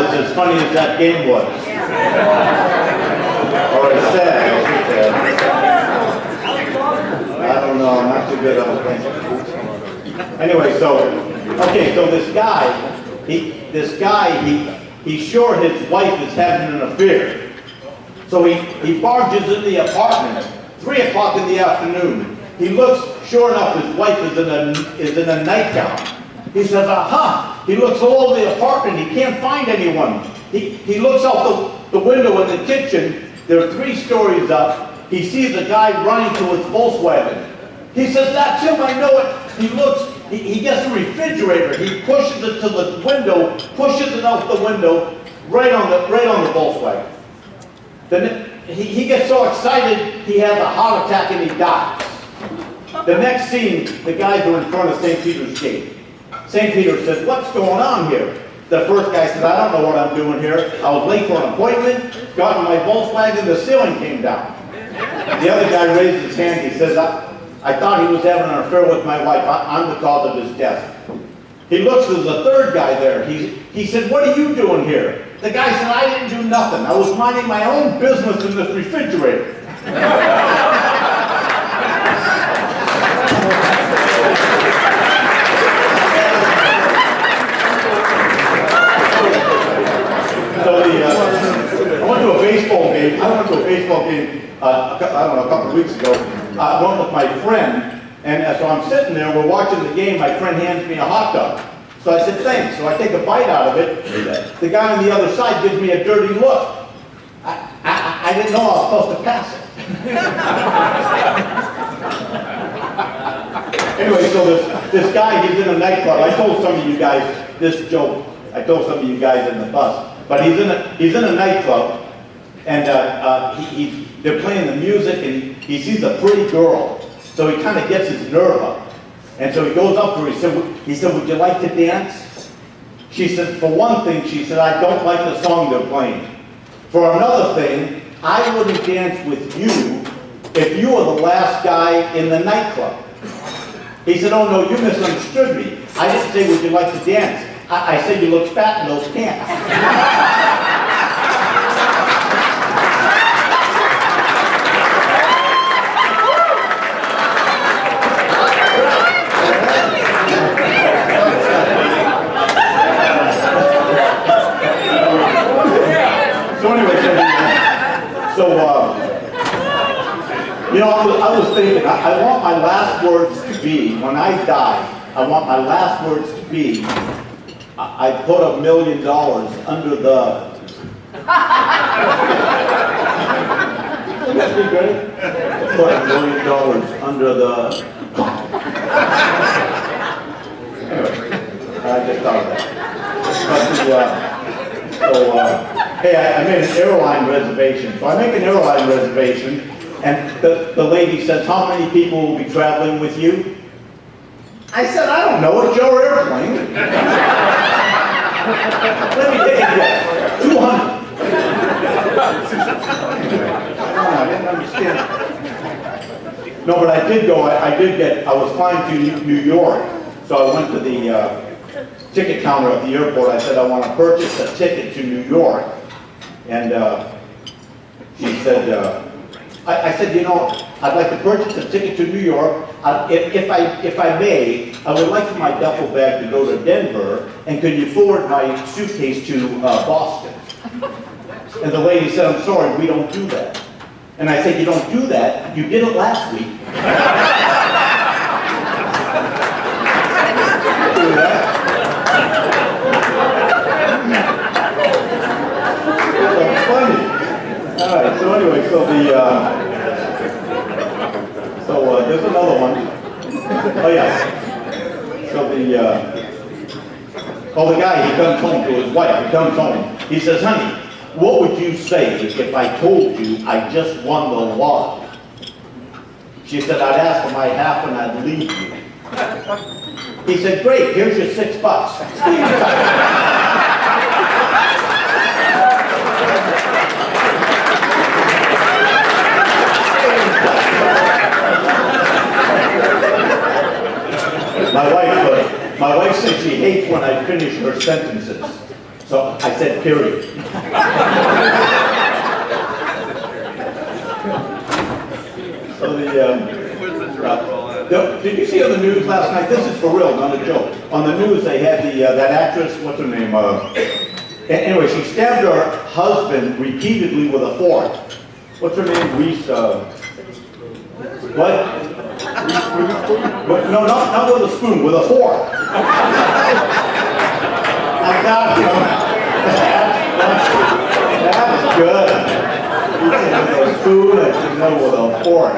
was as funny as that game was. Or as sad, I don't know, I'm not too good on things. Anyway, so this guy, he's sure his wife is having an affair. So he barges in the apartment, 3 o'clock in the afternoon. He looks, sure enough, his wife is in a nightgown. He says, aha! He looks all over the apartment, he can't find anyone. He looks out the window in the kitchen, there are 3 stories up. He sees a guy running to his Volkswagen. He says, that's him, I know it. He looks, he gets a refrigerator, he pushes it to the window, pushes it out the window, right on the Volkswagen. Then he gets so excited, he has a heart attack and he dies. The next scene, the guys are in front of St. Peter's Gate. St. Peter says, what's going on here? The first guy said, I don't know what I'm doing here. I was late for an appointment, got in my Volkswagen, the ceiling came down. The other guy raised his hand, he says, I thought he was having an affair with my wife. I'm the cause of his death. He looks, there's a third guy there. He said, what are you doing here? The guy said, I didn't do nothing. I was minding my own business in this refrigerator. I went to a baseball game. I don't know, a couple of weeks ago. I went with my friend, and so I'm sitting there, we're watching the game, my friend hands me a hot dog. So I said, thanks. So I take a bite out of it. The guy on the other side gives me a dirty look. I didn't know I was supposed to pass it. Anyway, so this guy, he's in a nightclub. I told some of you guys this joke. I told some of you guys in the bus. But he's in a nightclub, and they're playing the music, and he sees a pretty girl. So he kind of gets his nerve up. And so he goes up to her, he said, would you like to dance? She said, for one thing, she said, I don't like the song they're playing. For another thing, I wouldn't dance with you if you were the last guy in the nightclub. He said, oh no, you misunderstood me. I didn't say, would you like to dance? I said, you look fat in those pants. You know, I was thinking, I want my last words to be, when I die, I want my last words to be, I put $1 million under the... Wouldn't that be great? Put $1 million under the... Anyway, I just thought of that. Hey, I made an airline reservation. So I make an airline reservation, and the lady says, how many people will be traveling with you? I said, I don't know, it's your airplane. Let me take a guess. 200. I didn't understand. No, but I did go, I was flying to New York, so I went to the ticket counter at the airport. I said, I want to purchase a ticket to New York. And she said, I said, you know, I'd like to purchase a ticket to New York. If I may, I would like for my duffel bag to go to Denver, and could you forward my suitcase to Boston? And the lady said, I'm sorry, we don't do that. And I said, you don't do that? You did it last week. Do that. That's funny. All right, so anyway, so there's another one. Oh yeah. So the guy, he comes home to his wife, he comes home. He says, honey, what would you say if I told you I just won the lottery? She said, I'd ask for my half and I'd leave you. He said, great, here's your $6. My wife said she hates when I finish her sentences. So I I said period. So did you see on the news last night? This is for real, not a joke. On the news, they had that actress. What's her name? Anyway, she stabbed her husband repeatedly with a fork. What's her name? Reese. What? No, not with a spoon. With a fork. I got him. That's good. You said with a spoon. I said no, with a fork.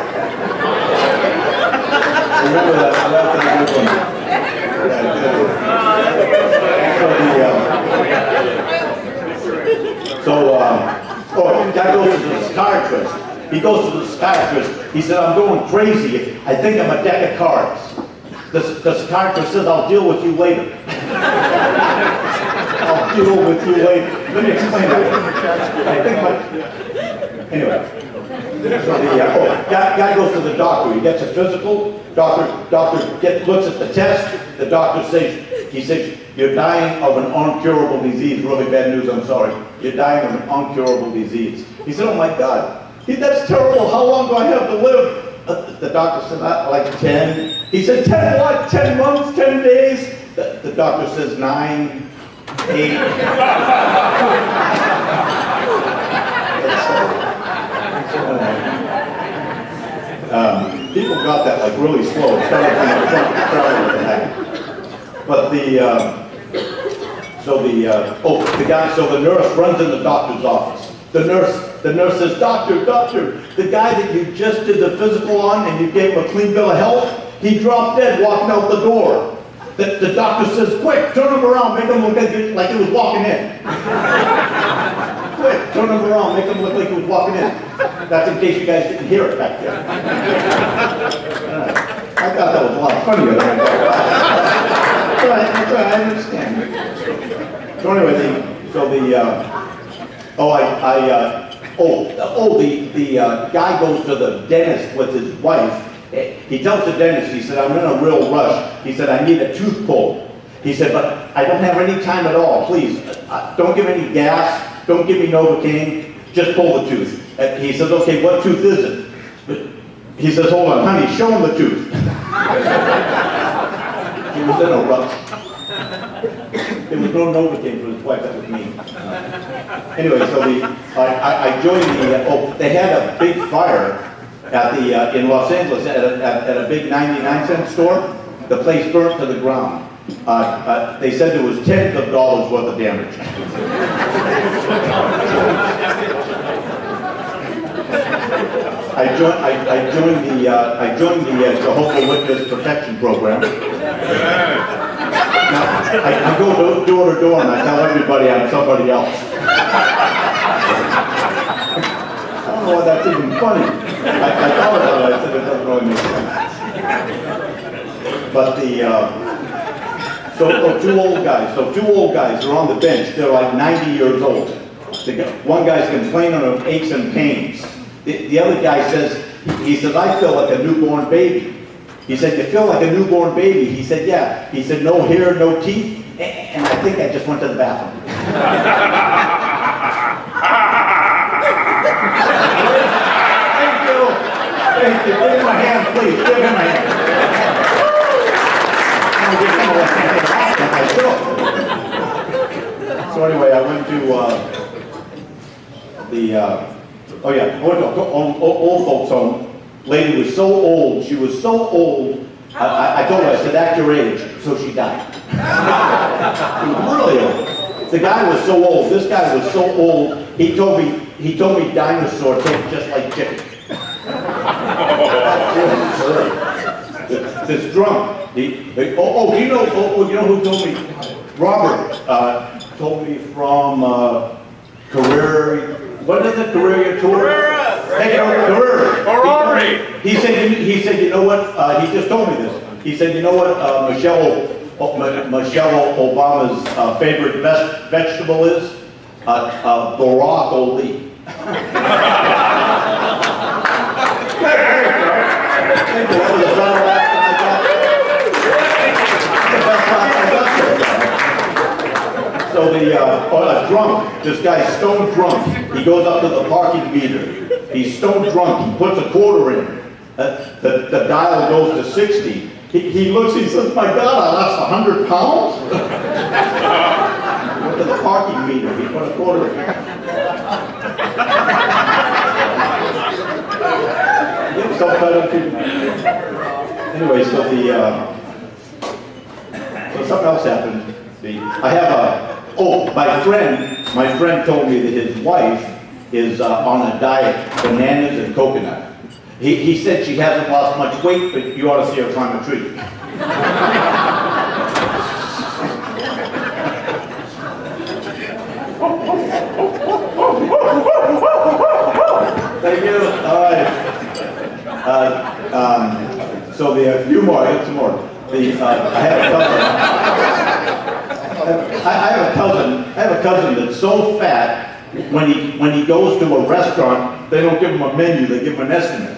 Remember that, that's a good one. Guy goes to the psychiatrist. He goes to the psychiatrist. He said, I'm going crazy. I think I'm a deck of cards. The psychiatrist says, I'll deal with you later. I'll deal with you later. Let me explain that. Anyway. So guy goes to the doctor. He gets a physical. Doctor looks at the test. The doctor says, you're dying of an uncurable disease. Really bad news, I'm sorry. You're dying of an uncurable disease. He said, oh my God, that's terrible. How long do I have to live? The doctor said, like 10. He said, 10 what? 10 months, 10 days? The doctor says 9, 8. People got that like really slow. It started from the front to the back. But so the nurse runs in the doctor's office. The nurse says, doctor, the guy that you just did the physical on and you gave him a clean bill of health, he dropped dead walking out the door. The doctor says, quick, turn him around, make him look like he was walking in. Quick, turn him around, make him look like he was walking in. That's in case you guys didn't hear it back there. I thought that was a lot funnier than I thought. That's right, I understand. So anyway, the guy goes to the dentist with his wife. He tells the dentist, he said, I'm in a real rush. He said, I need a tooth pulled. He said, but I don't have any time at all. Please, don't give any gas. Don't give me Novocaine. Just pull the tooth. He says, okay, what tooth is it? He says, hold on, honey, show him the tooth. He was in a rush. There was no Novocaine for his wife, that was me. Anyway, so I joined they had a big fire at in Los Angeles at a big 99-cent store. The place burnt to the ground. They said there was tens of dollars worth of damage. I joined the Jehovah's Witness Protection Program. Now, I go door to door and I tell everybody I'm somebody else. I don't know why that's even funny. I thought about it, I said it doesn't really make sense. But two old guys are on the bench. They're like 90 years old. One guy's complaining of aches and pains. The other guy says, he says, I feel like a newborn baby. He said, you feel like a newborn baby? He said, yeah. He said, no hair, no teeth, and I think I just went to the bathroom. Thank you. Give him a hand, please. Give him a hand. So anyway, I went to old folks home. Lady was so old, she was so old, I told her, I said, act your age, so she died. She was really old. The guy was so old, this guy was so old, he told me dinosaur tastes just like chicken. This drunk, you know who told me? Robert told me from Career, what is it, Career Tour? He said, you know what? He just told me this. He said, you know what? Michelle Obama's favorite vegetable is broccoli. So drunk. This guy's stone drunk. He goes up to the parking meter. He's stone drunk. He puts a quarter in. The dial goes to 60. He looks, he says, my God, I lost 100 pounds? He went to the parking meter. He put a quarter in. Anyway, so something else happened. My friend told me that his wife is on a diet, bananas and coconut. He said she hasn't lost much weight, but you ought to see her climb a tree. Thank you. All right. So a few more. I have some more. I have a cousin that's so fat. When he goes to a restaurant, they don't give him a menu. They give him an estimate.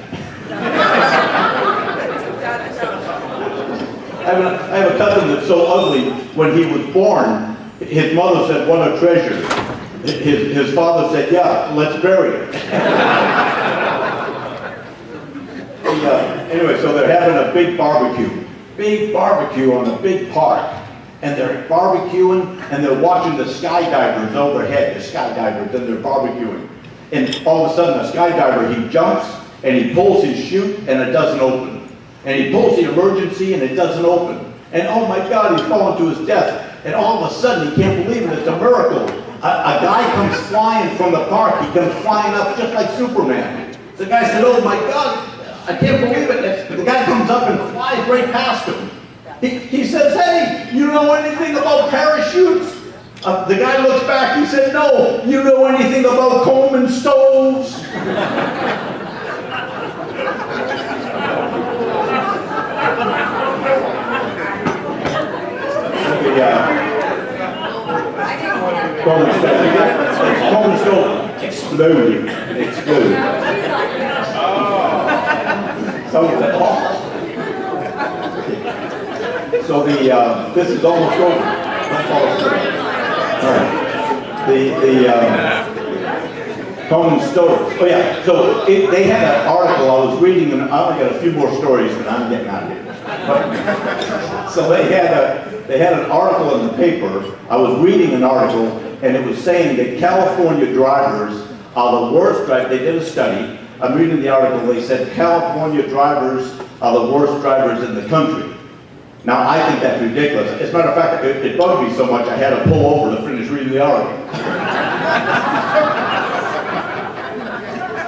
I have a cousin that's so ugly. When he was born, his mother said, "What a treasure." His father said, "Yeah, let's bury it." Anyway, so they're having a big barbecue on a big park, and they're barbecuing, and they're watching the skydivers overhead, and they're barbecuing. And all of a sudden, the skydiver, he jumps, and he pulls his chute, and it doesn't open. And he pulls the emergency, and it doesn't open. And oh my God, he's fallen to his death. And all of a sudden, he can't believe it, it's a miracle. A guy comes flying from the park, he comes flying up just like Superman. The guy said, oh my God, I can't believe it. The guy comes up and flies right past him. He says, hey, you know anything about parachutes? The guy looks back, he said, no, you know anything about Coleman stoves? Coleman stove exploded. So this is almost over. That's all it's doing. All right. Coleman stoves. Oh yeah. So they had an article I was reading, and I only got a few more stories, but I'm getting out of here. So they had an article in the paper. I was reading an article, and it was saying that California drivers are the worst drivers. They did a study. I'm reading the article. They said California drivers are the worst drivers in the country. Now, I think that's ridiculous. As a matter of fact, it bugged me so much I had to pull over to finish reading the article.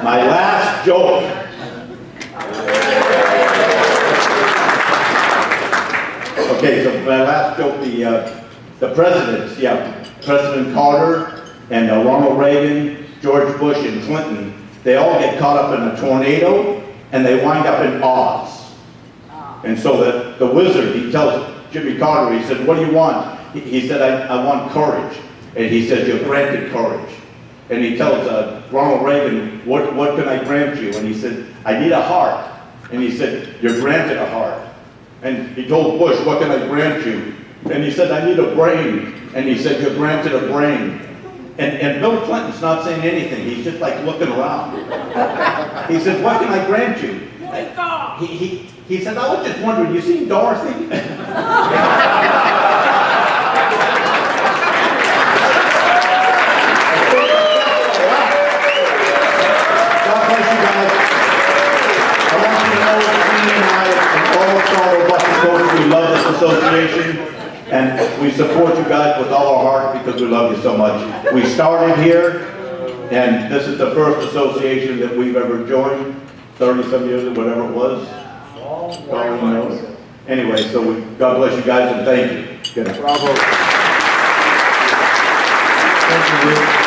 My last joke. Okay, so my last joke, the presidents, President Carter and Ronald Reagan, George Bush, and Clinton, they all get caught up in a tornado, and they wind up in Oz. And so the wizard, he tells Jimmy Carter, he said, what do you want? He said, I want courage. And he said, you're granted courage. And he tells Ronald Reagan, what can I grant you? And he said, I need a heart. And he said, you're granted a heart. And he told Bush, what can I grant you? And he said, I need a brain. And he said, you're granted a brain. And Bill Clinton's not saying anything. He's just like looking around. He said, what can I grant you? He said, I was just wondering, you seen Dorothy? God bless you guys. I want you to know that me and I and all of Sardo Bucket Coach, we love this association. And we support you guys with all our heart because we love you so much. We started here, and this is the first association that we've ever joined, 30-some years or whatever it was. God knows. Anyway, so God bless you guys and thank you. Good night. Bravo. Thank you.